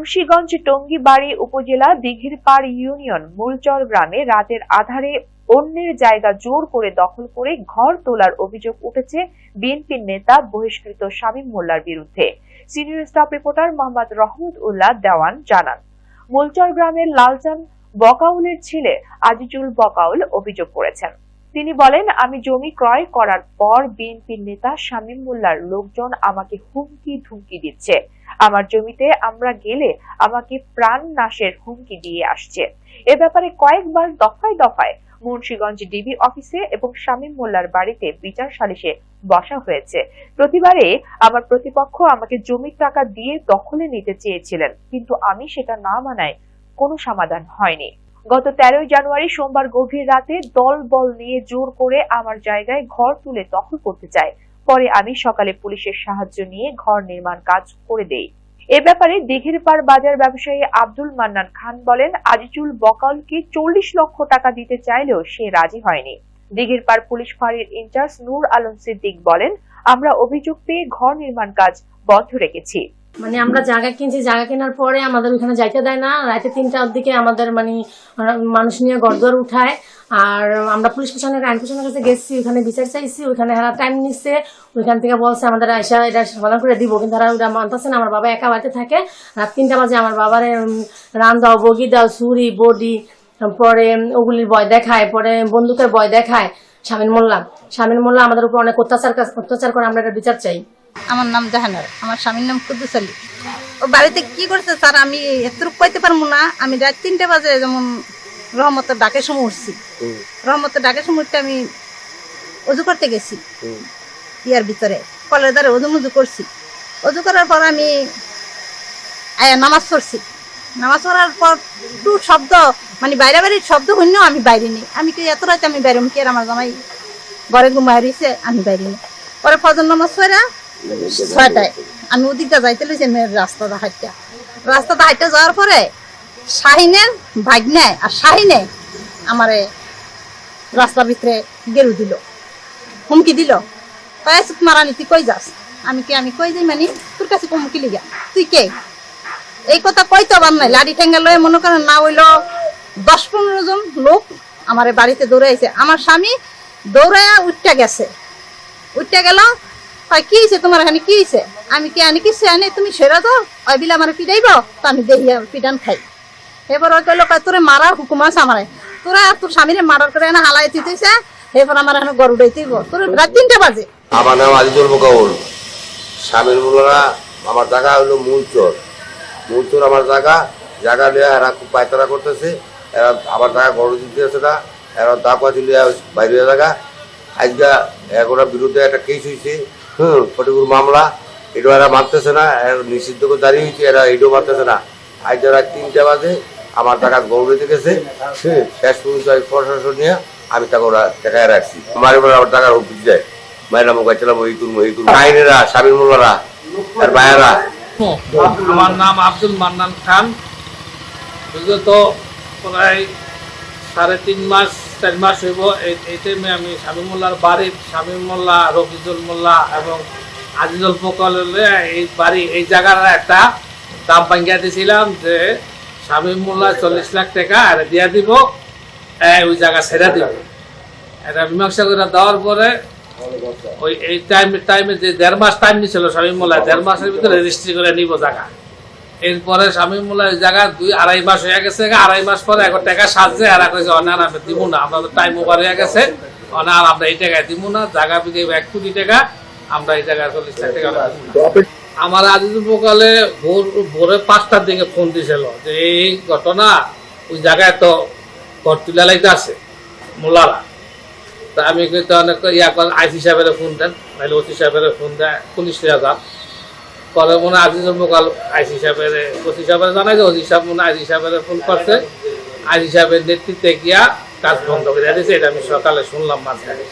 মুন্সিগঞ্জ টঙ্গীবাড়ি উপজেলা দিঘিরপাড় ইউনিয়ন মূলচর গ্রামে রাতের আধারে অন্যের জায়গা জোর করে দখল করে ঘর তোলার অভিযোগ উঠেছে বিএনপির নেতা বহিষ্কৃত শামীম মোল্লার বিরুদ্ধে। Senior staff reporter Mohammad Rahmat Ullah দেওয়ান জানান, মূলচর গ্রামের লালচান বকাউলের ছেলে আজিজুল বকাউল অভিযোগ করেছেন। তিনি বলেন, আমি জমি ক্রয় করার পর বিএনপির নেতা শামীম মোল্লার লোকজন আমাকে হুমকি ধুমকি দিচ্ছে। আমার জমিতে আমরা গেলে আমাকে প্রাণ নাশের হুমকি দিয়ে আসছে। এ ব্যাপারে কয়েকবার দফায় দফায় মুন্সিগঞ্জ ডিবি অফিসে এবং শামীম মোল্লার বাড়িতে বিচার সালিশে বসা হয়েছে। প্রতিবারে আমার প্রতিপক্ষ আমাকে জমির টাকা দিয়ে দখলে নিতে চেয়েছিলেন, কিন্তু আমি সেটা না মানায় কোনো সমাধান হয়নি। গত 13 জানুয়ারি সোমবার গভীর রাতে দল বল নিয়ে জোর করে আমার জায়গায় ঘর তুলে দখল করতে চায়। পরে আমি সকালে পুলিশের সাহায্য নিয়ে ঘর নির্মাণ কাজ করে দেই। এ ব্যাপারে দিঘিরপাড় বাজার ব্যবসায়ী আব্দুল মান্নান খান বলেন, আজিজুল বকাউলকে 40 লক্ষ টাকা দিতে চাইলেও সে রাজি হয়নি। দিঘিরপাড় পুলিশ ফাঁড়ির ইনচার্জ নূর আলম সিদ্দিক বলেন, আমরা অভিযোগ পেয়ে ঘর নির্মাণ কাজ বন্ধ রেখেছি। মানে আমরা জায়গা কিনছি, জায়গা কেনার পরে আমাদের ওখানে যাইতে দেয় না। রাতে 3টার দিকে আমাদের মানুষ নিয়ে গড়দর উঠায়। আর আমরা পুলিশ প্রশাসনের আইন প্রশাসনের কাছে গেছি, ওখানে বিচার চাইছি, ওইখানে হারা টাইম নিচ্ছে। ওইখান থেকে বলছে আমাদের আইসা এটা সমাধান করে দিব, কিন্তু তারা ওটা মানতেছে না। আমার বাবা একা বাড়িতে থাকে। রাত 3টা বাজে আমার বাবারে রান দাও, বগি দাও, ছুরি বডি, পরে ওগুলির ভয় দেখায়, পরে বন্দুকের ভয় দেখায়। শামীম মোল্লা আমাদের উপর অনেক অত্যাচার করে। আমরা এটা বিচার চাই। আমার নাম জাহানার, আমার স্বামীর নাম কুদ্দুস আলী। ও বাড়িতে কি করছে স্যার আমি এতটুকু কইতে পারবো না। আমি রাত 3টা বাজে যেমন রহমতের ডাকের সময় উঠছি। রহমতের ডাকের সময় আমি অজু করতে গেছি ইয়ার ভিতরে, কলের দ্বারে অজু করছি। অজু করার পর আমি নামাজ পড়ছি। নামাজ পড়ার পর একটু শব্দ মানে বাইরে বাড়ির শব্দ হইলেও আমি বাইরে নেই। আমি কি এত রাতে আমি বাইরে কি আর আমার জামাই ঘরে ঘুমাই রয়েছে, আমি বাইরে নেই। পরে ফজর নামাজ পড়া 6টায় আমি ওদিকটা যাইতে লইছি রাস্তাটা হাইটটা যাওয়ার পরে শাহিনের ভাগ্নায় আর শাহিনে আমারে রাস্তার ভিতরে গেরু দিল, হুমকি দিল। তাই মারানি তুই কই যাস? আমি কই যাই মানে তোর কাছে হুমকি লিগা, তুই কে? এই কথা কইতে পার নাই। লাঠি ঠেঙ্গা লয়ে মনে করেন না হইলো 10-15 জন লোক আমার বাড়িতে দৌড়াইছে। আমার স্বামী দৌড়াইয়া উঠটা গেল। কি হয়েছে তোমার এখানে, কি হয়েছে? আমি কিছু আনি, তুমি সেরা তো ওই বিলে আমার পিটাইব, তো আমি দেখি পিটান খাই। এবার ওই কইলো তোরে মারার হুকুম আছে আমারে, তোরা তোর স্বামীরে মারার করে এনে হালাই দিতেছে। এরপর আমার এখানে গরু উঠাইতেইব তোর রাত 3টা বাজে। আমার নাম আজিজুল বকাউল। শামীম মোল্লা আমার জায়গা হলো মূলচর আমার জায়গা লিয়া এরা খুব পায়তারা করতেছে। এরা আমার জায়গা গরু দিতেছে না, এরা দাপাতি লিয়া বাইরে জায়গা। আজকে এগুলোর বিরুদ্ধে একটা কেস হয়েছে, ফটিকুর মামলা। এটা এরা মানতেছে না, নিষিদ্ধ করে দাঁড়িয়ে হয়েছে, এরা এটাও মানতেছে না। আজ রাত 3টা বাজে আমার টাকা গৌড়ে গেছে। শেষ পর্যন্ত প্রশাসন নিয়ে আমি তাকে ওরা টাকায় রাখছি। আমার টাকার অফিস যায় মায়েরা মোকাই চালাবো, এই করবো আইনেরা, শামীম মোল্লারা আর ভাইয়েরা। আমার নাম আব্দুল মান্নান খান। বিগত প্রায় 3.5-4 মাস হইব এই টাইমে আমি শামীম মোল্লার বাড়ির শামীম মোল্লা, রফিজুল মোল্লা এবং আজিজুল বকাউলের এই জায়গার একটা দাম ভাঙ্গিয়া দিয়েছিলাম যে শামীম মোল্লা 40 লাখ টাকা আর দিয়া দিব, ওই জায়গা ছেড়ে দিব। এটা মীমাংসা করে দেওয়ার পরে ওই এই টাইমে যে 1.5 মাস টাইম নিয়েছিল শামীম মোল্লা, 1.5 মাসের ভিতরে রেজিস্ট্রি করে নিব জায়গা। এরপরে শামীম মোল্লা ওই জায়গা 2-2.5 মাস হয়ে গেছে। 2.5 মাস পরে এখন টাকা সাজছে, এরা কইছে অনার আমরা দিব না, আমাদের টাইম ওভার হয়ে গেছে, অনার আমরা এই টাকায় দিব না। জায়গা বিকে 1 কোটি টাকা, আমরা এই জায়গায় 40 লাখ টাকা। আমার আজিজুল বকাউলে ভোরে 5টার দিকে ফোন দিয়েছিল যে এই ঘটনা, ওই জায়গায় তো ঘর তুলে লাইতে আছে মোল্লারা। তা আমি কিন্তু অনেক আইসি সাহেবের ফোন দেন, নাহলে ওসি সাহেবের ফোন দেয়, পুলিশ যান। পরে মনে আজিজুল বকাউল আইসি সাহেবের ওসি সাহেবের জানাই যে ওসি সাহেব মনে আইসি সাহেবের ফোন করছে। আইসি সাহেবের নেতৃত্বে গিয়া কাজ বন্ধ করে দিয়েছে। এটা আমি সকালে শুনলাম মাঝখানে।